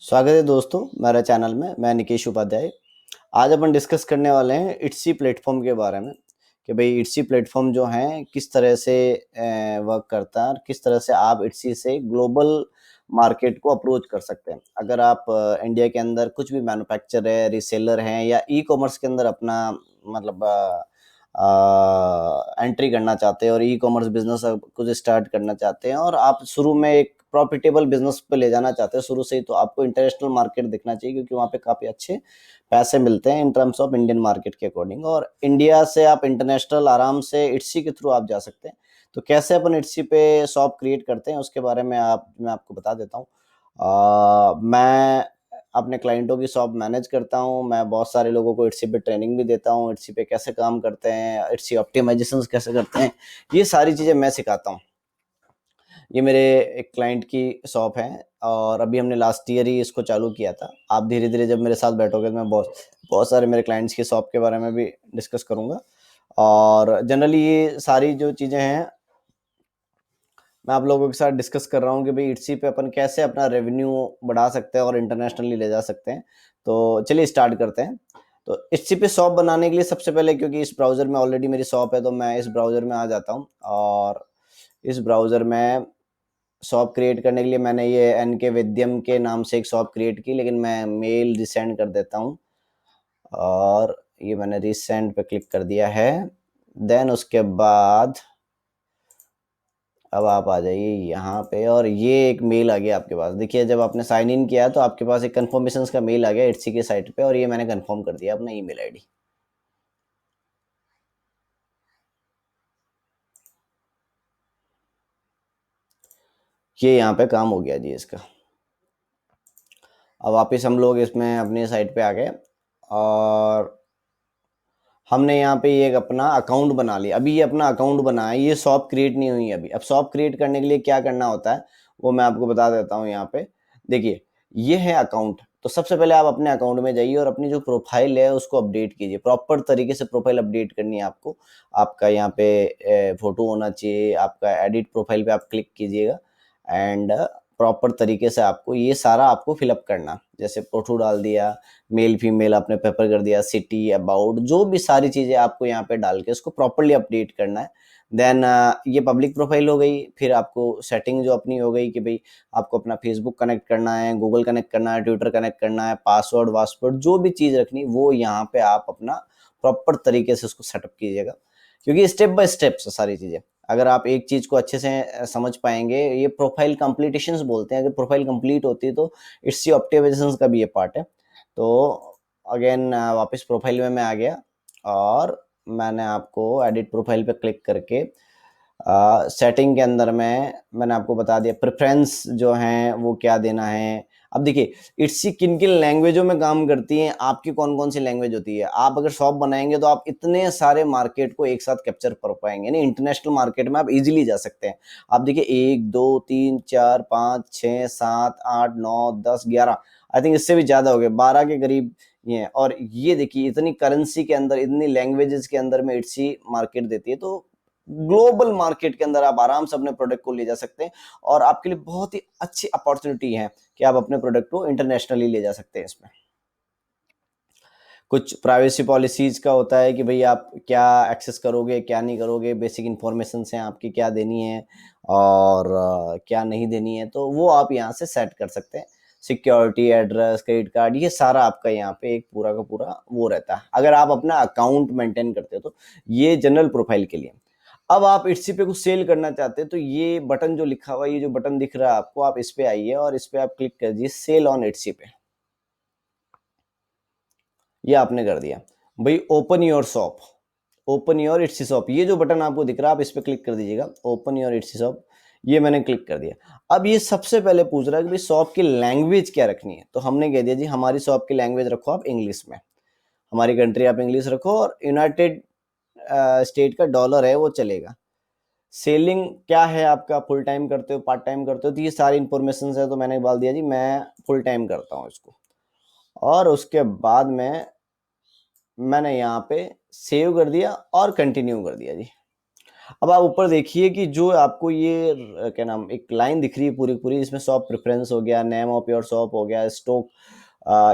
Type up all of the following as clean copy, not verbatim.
स्वागत है दोस्तों मेरे चैनल में। मैं निकेश उपाध्याय। आज अपन डिस्कस करने वाले हैं इट्सी प्लेटफॉर्म के बारे में कि भाई इट्सी प्लेटफॉर्म जो है किस तरह से वर्क करता है और किस तरह से आप इट्सी से ग्लोबल मार्केट को अप्रोच कर सकते हैं। अगर आप इंडिया के अंदर कुछ भी मैन्युफैक्चर है, रीसेलर हैं या ई कॉमर्स के अंदर अपना मतलब एंट्री करना चाहते हैं और ई कॉमर्स बिजनेस कुछ स्टार्ट करना चाहते हैं और आप शुरू में एक प्रॉफिटेबल बिजनेस पे ले जाना चाहते हैं शुरू से ही, तो आपको इंटरनेशनल मार्केट दिखना चाहिए क्योंकि वहाँ पे काफ़ी अच्छे पैसे मिलते हैं in terms of Indian market के अकॉर्डिंग। और इंडिया से आप इंटरनेशनल आराम से इट्सी के थ्रू आप जा सकते हैं। तो कैसे अपन इट्सी पे शॉप क्रिएट करते हैं उसके बारे में मैं आपको बता देता हूँ। मैं अपने क्लाइंटों की शॉप मैनेज करता हूँ। मैं बहुत सारे लोगों को इट्सी पे ट्रेनिंग भी देता हूँ, इट्सी पे कैसे काम करते हैं, इट्सी ऑप्टिमाइजेशन कैसे करते हैं, ये सारी चीज़ें मैं सिखाता हूँ। ये मेरे एक क्लाइंट की शॉप है और अभी हमने लास्ट ईयर ही इसको चालू किया था। आप धीरे धीरे जब मेरे साथ बैठोगे तो मैं बहुत बहुत सारे मेरे क्लाइंट्स की शॉप के बारे में भी डिस्कस करूंगा। और जनरली ये सारी जो चीज़ें हैं मैं आप लोगों के साथ डिस्कस कर रहा हूँ कि भाई इट्सी पे अपन कैसे अपना रेवेन्यू बढ़ा सकते हैं और इंटरनेशनली ले जा सकते हैं। तो चलिए स्टार्ट करते हैं। तो इट्सी पे शॉप बनाने के लिए सबसे पहले, क्योंकि इस ब्राउज़र में ऑलरेडी मेरी शॉप है, तो मैं इस ब्राउज़र में आ जाता हूँ और इस ब्राउज़र में शॉप क्रिएट करने के लिए मैंने ये एन के विद्यम के नाम से एक शॉप क्रिएट की, लेकिन मैं मेल रिसेंड कर देता हूँ और ये मैंने रिसेंड पे क्लिक कर दिया है। देन उसके बाद अब आप आ जाइए यहाँ पे और ये एक मेल आ गया आपके पास। देखिए जब आपने साइन इन किया तो आपके पास एक कन्फर्मेशन का मेल आ गया इट्सी के साइट पे और ये मैंने कन्फर्म कर दिया अपना ईमेल आईडी। ये यहाँ पे काम हो गया जी इसका। अब वापस हम लोग इसमें अपनी साइट पे आ गए और हमने यहाँ पे ये एक अपना अकाउंट बना लिया। अभी ये अपना अकाउंट बना है, ये शॉप क्रिएट नहीं हुई अभी। अब शॉप क्रिएट करने के लिए क्या करना होता है वो मैं आपको बता देता हूँ। यहाँ पे देखिए ये है अकाउंट। तो सबसे पहले आप अपने अकाउंट में जाइए और अपनी जो प्रोफाइल है उसको अपडेट कीजिए। प्रॉपर तरीके से प्रोफाइल अपडेट करनी है आपको। आपका यहाँ पे फोटो होना चाहिए। आपका एडिट प्रोफाइल पे आप क्लिक कीजिएगा एंड प्रॉपर तरीके से आपको ये सारा आपको फिलअप करना। जैसे फोटो डाल दिया, मेल फीमेल आपने पेपर कर दिया, सिटी अबाउट, जो भी सारी चीज़ें आपको यहाँ पे डाल के उसको प्रॉपरली अपडेट करना है। देन ये पब्लिक प्रोफाइल हो गई। फिर आपको सेटिंग जो अपनी हो गई कि भाई आपको अपना फेसबुक कनेक्ट करना है, गूगल कनेक्ट करना है, ट्विटर कनेक्ट करना है, पासवर्ड वासवर्ड जो भी चीज़ रखनी वो यहाँ पे आप अपना प्रॉपर तरीके से उसको सेटअप कीजिएगा, क्योंकि स्टेप बाय स्टेप से सारी चीज़ें। अगर आप एक चीज़ को अच्छे से समझ पाएंगे, ये प्रोफाइल कंप्लीटेशंस बोलते हैं। अगर प्रोफाइल कंप्लीट होती है तो इट्स ऑप्टिमाइजेशन का भी ये पार्ट है। तो अगेन वापस प्रोफाइल में मैं आ गया और मैंने आपको एडिट प्रोफाइल पे क्लिक करके सेटिंग के अंदर में मैंने आपको बता दिया प्रेफरेंस जो है वो क्या देना है। अब देखिए इट्सी किन किन लैंग्वेजों में काम करती है, आपकी कौन कौन सी लैंग्वेज होती है। आप अगर शॉप बनाएंगे तो आप इतने सारे मार्केट को एक साथ कैप्चर कर पाएंगे, यानी इंटरनेशनल मार्केट में आप इजीली जा सकते हैं। आप देखिए 1 2 3 4 5 6 7 8 9 10 11, आई थिंक इससे भी ज्यादा हो गए, 12 के करीब ये हैं। और ये देखिए इतनी करेंसी के अंदर, इतनी लैंग्वेजेस के अंदर में इट्सी मार्केट देती है। तो ग्लोबल मार्केट के अंदर आप आराम से अपने प्रोडक्ट को ले जा सकते हैं और आपके लिए बहुत ही अच्छी अपॉर्चुनिटी है कि आप अपने प्रोडक्ट को इंटरनेशनली ले जा सकते हैं। इसमें कुछ प्राइवेसी पॉलिसीज का होता है कि भाई आप क्या एक्सेस करोगे क्या नहीं करोगे, बेसिक इन्फॉर्मेशन हैं आपकी क्या देनी है और क्या नहीं देनी है, तो वो आप यहाँ से सेट कर सकते हैं। सिक्योरिटी, एड्रेस, क्रेडिट कार्ड, ये सारा आपका यहाँ पे एक पूरा का पूरा वो रहता है अगर आप अपना अकाउंट मेंटेन करते हो तो। ये जनरल प्रोफाइल के लिए। अब आप इट्सी पे कुछ सेल करना चाहते हैं तो ये बटन जो लिखा हुआ है, ये जो बटन दिख रहा है आपको, आप इस पे आइए और इस पे आप क्लिक कर दीजिए सेल ऑन इट्सी पे। ये आपने कर दिया भाई, open your shop, open your Etsy shop, ये जो बटन आपको दिख रहा है आप इस पे क्लिक कर दीजिएगा, ओपन योर इट्सी शॉप। ये मैंने क्लिक कर दिया। अब ये सबसे पहले पूछ रहा है कि भाई शॉप की लैंग्वेज क्या रखनी है, तो हमने कह दिया जी हमारी शॉप की लैंग्वेज रखो आप इंग्लिश में। हमारी कंट्री आप इंग्लिश रखो और यूनाइटेड स्टेट का डॉलर है वो चलेगा। सेलिंग क्या है आपका, फुल टाइम करते हो पार्ट टाइम करते हो, तो ये सारी इन्फॉर्मेशन है। तो मैंने बोल दिया जी मैं फुल टाइम करता हूँ इसको। और उसके बाद में मैंने यहाँ पे सेव कर दिया और कंटिन्यू कर दिया जी। अब आप ऊपर देखिए कि जो आपको ये क्या नाम एक लाइन दिख रही है पूरी पूरी, इसमें शॉप प्रेफरेंस हो गया, नेम ऑफ योर शॉप हो गया, स्टॉक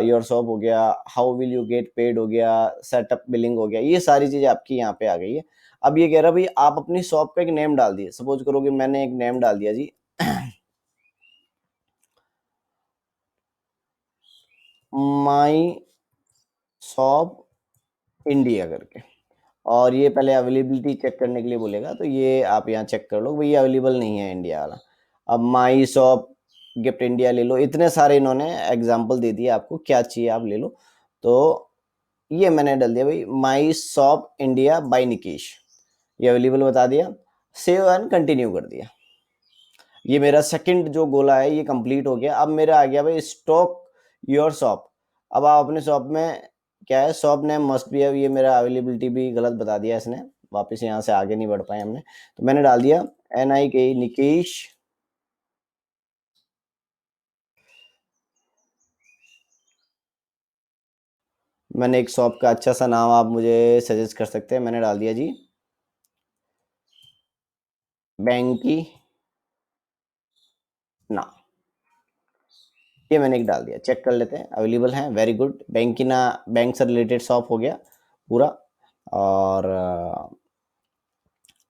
योर शॉप हो गया, how will you get paid हो गया, सेटअप बिलिंग हो गया, ये सारी चीजें आपकी यहाँ पे आ गई है। अब ये कह रहा भाई आप अपनी शॉप का एक नेम डाल दिए, सपोज करो कि मैंने एक नेम डाल दिया जी माई शॉप इंडिया करके, और ये पहले अवेलेबिलिटी चेक करने के लिए बोलेगा, तो ये आप यहाँ चेक कर लो भाई ये अवेलेबल नहीं है इंडिया वाला। अब माई शॉप गिफ्ट इंडिया ले लो, इतने सारे इन्होंने एग्जाम्पल दे दिए, आपको क्या चाहिए आप ले लो। तो ये मैंने डाल दिया भाई my shop India by Nikesh, ये अवेलेबल बता दिया, सेव एंड कंटिन्यू कर दिया। ये मेरा सेकंड जो गोला है ये कंप्लीट हो गया। अब मेरा आ गया भाई स्टॉक योर शॉप। अब आप अपने शॉप में क्या है, शॉप नेम मस्ट बी है, ये मेरा अवेलेबिलिटी भी गलत बता दिया इसने, वापस यहाँ से आगे नहीं बढ़ पाए हमने, तो मैंने डाल दिया NIK निकेश। मैंने एक शॉप का अच्छा सा नाम आप मुझे सजेस्ट कर सकते हैं, मैंने डाल दिया जी बैंकी ना, ये मैंने एक डाल दिया, चेक कर लेते हैं अवेलेबल है, वेरी गुड, बैंक की ना बैंक से रिलेटेड शॉप हो गया पूरा। और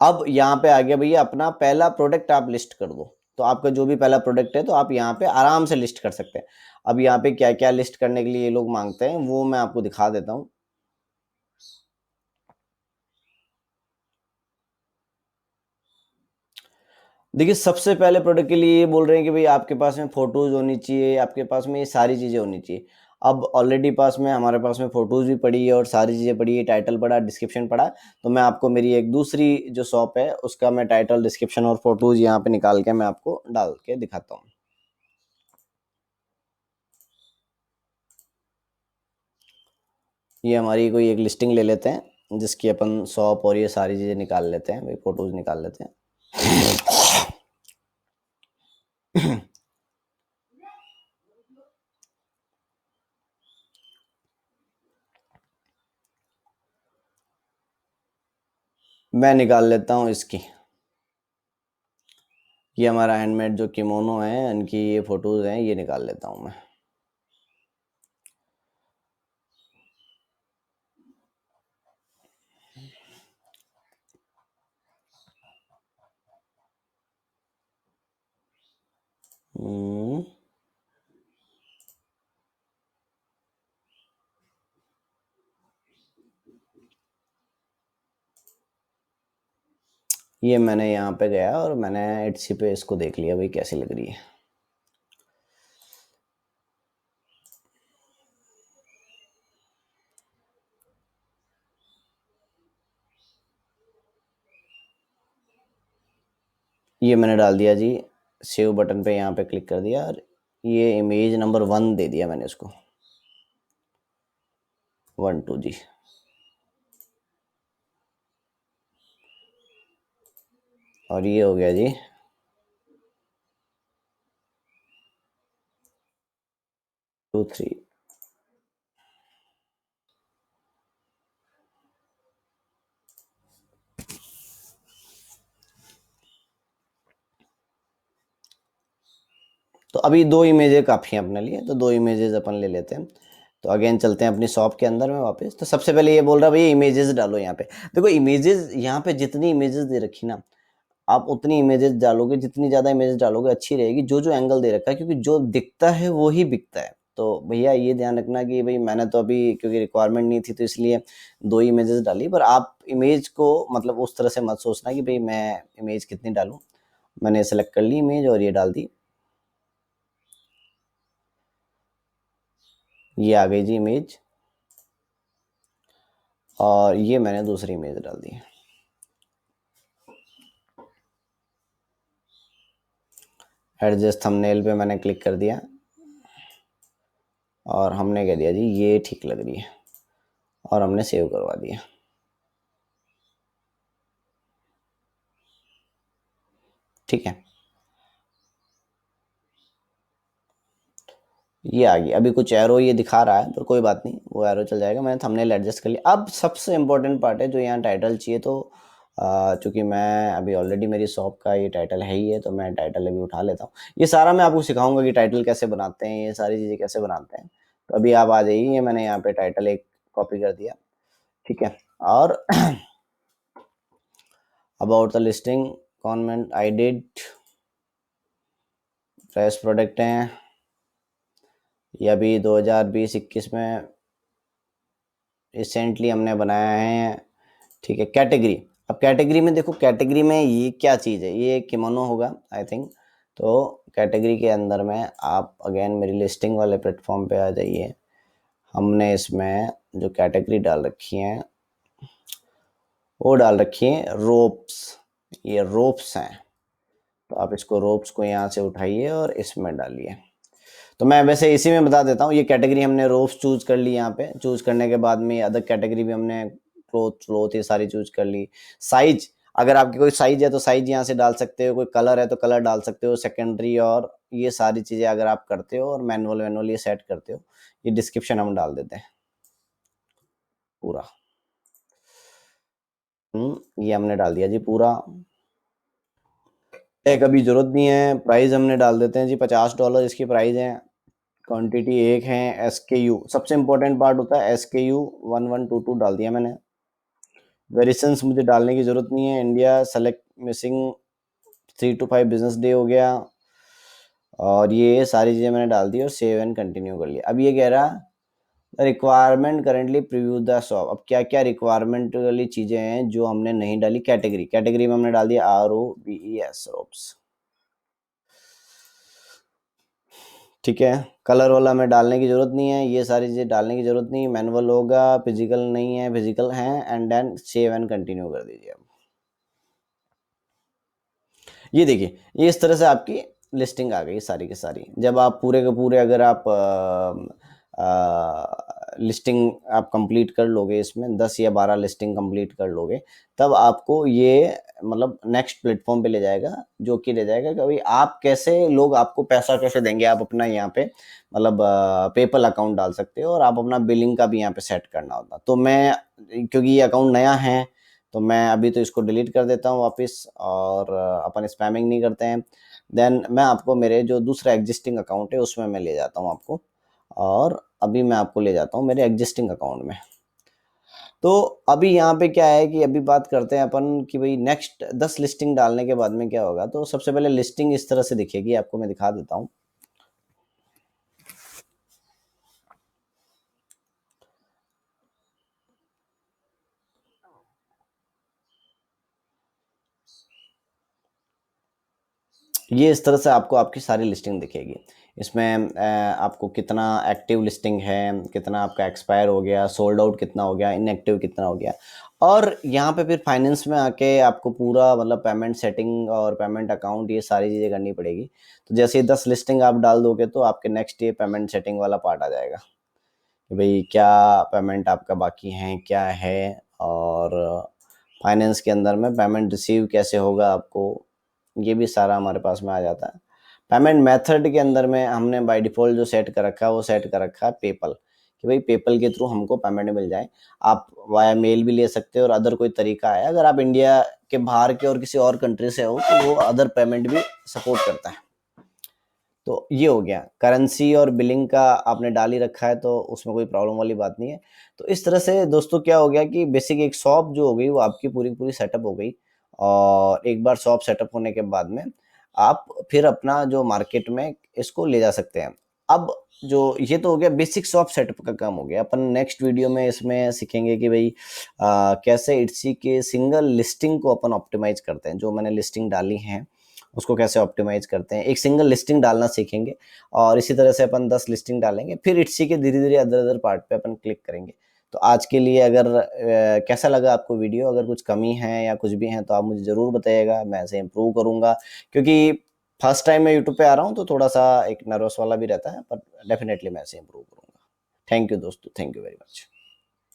अब यहाँ पे आ गया भैया अपना पहला प्रोडक्ट आप लिस्ट कर दो, तो आपका जो भी पहला प्रोडक्ट है तो आप यहाँ पे आराम से लिस्ट कर सकते हैं। अब यहाँ पे क्या क्या लिस्ट करने के लिए ये लोग मांगते हैं वो मैं आपको दिखा देता हूँ। देखिए सबसे पहले प्रोडक्ट के लिए ये बोल रहे हैं कि भाई आपके पास में फोटोज होनी चाहिए, आपके पास में ये सारी चीज़ें होनी चाहिए। अब ऑलरेडी पास में हमारे पास में फोटोज भी पड़ी है और सारी चीज़ें पड़ी है, टाइटल पड़ा, डिस्क्रिप्शन पड़ा, तो मैं आपको मेरी एक दूसरी जो शॉप है उसका मैं टाइटल, डिस्क्रिप्शन और फोटोज यहाँ पे निकाल के मैं आपको डाल के दिखाता हूँ। ये हमारी कोई एक लिस्टिंग ले लेते हैं जिसकी अपन शॉप और ये सारी चीज़ें निकाल लेते हैं भाई, फोटोज निकाल लेते हैं। मैं निकाल लेता हूँ इसकी, ये हमारा हैंडमेड जो किमोनो है इनकी ये फोटोज हैं, ये निकाल लेता हूँ मैं। हम्म, ये मैंने यहाँ पे गया और मैंने एटसी पे इसको देख लिया भाई कैसी लग रही है। ये मैंने डाल दिया जी, सेव बटन पे यहाँ पे क्लिक कर दिया और ये इमेज नंबर 1 दे दिया मैंने इसको, 1 2 जी। और ये हो गया जी 2 3। तो अभी 2 इमेजेस काफ़ी हैं अपने लिए, तो 2 इमेजेस अपन ले लेते हैं। तो अगेन चलते हैं अपनी शॉप के अंदर में वापस। तो सबसे पहले ये बोल रहा है भैया इमेजेस डालो यहाँ पे। देखो इमेजेस यहाँ पे जितनी इमेजेस दे रखी ना, आप उतनी इमेजेस डालोगे, जितनी ज़्यादा इमेजेस डालोगे अच्छी रहेगी, जो जो एंगल दे रखा है, क्योंकि जो दिखता है वो ही बिकता है। तो भैया ये ध्यान रखना कि भाई मैंने तो अभी क्योंकि रिक्वायरमेंट नहीं थी तो इसलिए 2 ही इमेजेस डाली, पर आप इमेज को मतलब उस तरह से मत सोचना कि भाई मैं इमेज कितनी डालूँ। मैंने सेलेक्ट कर ली इमेज और ये डाल दी, ये आ गई जी इमेज, और ये मैंने दूसरी इमेज डाल दी। एडजस्ट थंबनेल पे मैंने क्लिक कर दिया और हमने कह दिया जी ये ठीक लग रही है और हमने सेव करवा दिया। ठीक है, ये आ गई। अभी कुछ एरो ये दिखा रहा है पर कोई बात नहीं, वो एरो चल जाएगा। मैंने थंबनेल एडजस्ट कर लिया। अब सबसे इंपॉर्टेंट पार्ट है जो यहाँ टाइटल चाहिए, तो चूँकि मैं अभी ऑलरेडी मेरी शॉप का ये टाइटल है ही है, तो मैं टाइटल अभी उठा लेता हूँ। ये सारा मैं आपको सिखाऊँगा कि टाइटल कैसे बनाते हैं, ये सारी चीज़ें कैसे बनाते हैं। तो अभी आप आ जाइए, ये मैंने यहाँ पे टाइटल एक कॉपी कर दिया, ठीक है? और about the listing comment I did, fresh product हैं, ये अभी 2020-21 में रिसेंटली हमने बनाया है, ठीक है? कैटेगरी, अब कैटेगरी में देखो, कैटेगरी में ये क्या चीज़ है, ये किमोनो होगा आई थिंक। तो कैटेगरी के अंदर में आप अगेन मेरी लिस्टिंग वाले प्लेटफॉर्म पे आ जाइए। हमने इसमें जो कैटेगरी डाल रखी है वो डाल रखी है रोप्स, ये रोप्स हैं। तो आप इसको रोप्स को यहाँ से उठाइए और इसमें डालिए। तो मैं वैसे इसी में बता देता हूँ, ये कैटेगरी हमने रोप्स चूज कर ली। यहाँ पे चूज करने के बाद में अदर कैटेगरी भी हमने क्लोथ ये सारी चूज कर ली। साइज, अगर आपकी कोई साइज है तो साइज यहाँ से डाल सकते हो, कोई कलर है तो कलर डाल सकते हो, सेकेंडरी और ये सारी चीज़ें अगर आप करते हो और मैनुअल ये सेट करते हो। ये डिस्क्रिप्शन हम डाल देते हैं पूरा। ये हमने डाल दिया जी पूरा। एक अभी जरूरत नहीं है, प्राइस हमने डाल देते हैं जी $50 इसकी प्राइस है। क्वांटिटी एक है, SKU सबसे इंपॉर्टेंट पार्ट होता है, SKU 1122 डाल दिया मैंने। वेरिएशंस मुझे डालने की जरूरत नहीं है। India select missing 3 to 5 business day हो गया, और ये सारी चीज़ें मैंने डाल दी और सेव एंड कंटिन्यू कर लिया। अब ये कह रहा requirement currently preview the shop. अब क्या क्या रिक्वायरमेंट वाली चीज़ें हैं जो हमने नहीं डाली। कैटेगरी में हमने डाल दिया ROBES रोप्स, ठीक है? कलर वाला हमें डालने की जरूरत नहीं है, ये सारी चीज़ें डालने की जरूरत नहीं है। मैनुअल होगा, फिजिकल नहीं है, फिजिकल है, and then save and continue कर दीजिए। ये देखिए, ये इस तरह से आपकी लिस्टिंग आ गई सारी की सारी। जब आप पूरे के पूरे अगर आप लिस्टिंग आप कंप्लीट कर लोगे, इसमें 10 या 12 लिस्टिंग कंप्लीट कर लोगे, तब आपको ये मतलब नेक्स्ट प्लेटफॉर्म पे ले जाएगा, जो कि ले जाएगा कि भाई आप कैसे, लोग आपको पैसा कैसे देंगे। आप अपना यहाँ पे मतलब पेपल अकाउंट डाल सकते हो, और आप अपना बिलिंग का भी यहाँ पे सेट करना होता। तो मैं, क्योंकि ये अकाउंट नया है, तो मैं अभी तो इसको डिलीट कर देता हूँ वापस, और अपन स्पैमिंग नहीं करते हैं। देन मैं आपको मेरे जो दूसरा एग्जिस्टिंग अकाउंट है उसमें मैं ले जाता हूँ आपको, और अभी मैं आपको ले जाता हूँ मेरे एग्जिस्टिंग अकाउंट में। तो अभी यहाँ पे क्या है कि अभी बात करते हैं अपन कि भाई नेक्स्ट 10 लिस्टिंग डालने के बाद में क्या होगा। तो सबसे पहले लिस्टिंग इस तरह से दिखेगी, आपको मैं दिखा देता हूँ। ये इस तरह से आपको आपकी सारी लिस्टिंग दिखेगी। इसमें आपको कितना एक्टिव लिस्टिंग है, कितना आपका एक्सपायर हो गया, सोल्ड आउट कितना हो गया, इनएक्टिव कितना हो गया। और यहाँ पे फिर फाइनेंस में आके आपको पूरा मतलब पेमेंट सेटिंग और पेमेंट अकाउंट ये सारी चीज़ें करनी पड़ेगी। तो जैसे ही 10 लिस्टिंग आप डाल दोगे तो आपके नेक्स्ट ये पेमेंट सेटिंग वाला पार्ट आ जाएगा कि भाई क्या पेमेंट आपका बाकी है, क्या है, और फाइनेंस के अंदर में पेमेंट रिसीव कैसे होगा आपको, ये भी सारा हमारे पास में आ जाता है। पेमेंट मेथड के अंदर में हमने बाय डिफ़ॉल्ट जो सेट कर रखा है वो सेट कर रखा है पेपल, कि भाई पेपल के थ्रू हमको पेमेंट मिल जाए। आप वाया मेल भी ले सकते हो, और अदर कोई तरीका है, अगर आप इंडिया के बाहर के और किसी और कंट्री से हो तो वो अदर पेमेंट भी सपोर्ट करता है। तो ये हो गया, करेंसी और बिलिंग का आपने डाल ही रखा है तो उसमें कोई प्रॉब्लम वाली बात नहीं है। तो इस तरह से दोस्तों क्या हो गया कि बेसिक एक शॉप जो हो गई वो आपकी पूरी पूरी सेटअप हो गई। और एक बार शॉप सेटअप होने के बाद में आप फिर अपना जो मार्केट में इसको ले जा सकते हैं। अब जो ये तो हो गया बेसिक शॉप सेटअप का काम हो गया। अपन नेक्स्ट वीडियो में इसमें सीखेंगे कि भाई कैसे इट्सी के सिंगल लिस्टिंग को अपन ऑप्टिमाइज करते हैं। जो मैंने लिस्टिंग डाली है उसको कैसे ऑप्टिमाइज करते हैं, एक सिंगल लिस्टिंग डालना सीखेंगे। और इसी तरह से अपन 10 लिस्टिंग डालेंगे, फिर इट्सी के धीरे धीरे अदर अदर पार्ट पे अपन क्लिक करेंगे। तो आज के लिए अगर कैसा लगा आपको वीडियो, अगर कुछ कमी है या कुछ भी है तो आप मुझे ज़रूर बताइएगा, मैं ऐसे इम्प्रूव करूँगा। क्योंकि फर्स्ट टाइम मैं यूट्यूब पे आ रहा हूँ तो थोड़ा सा एक नर्वस वाला भी रहता है, पर डेफिनेटली मैं ऐसे इम्प्रूव करूँगा। थैंक यू दोस्तों, थैंक यू वेरी मच।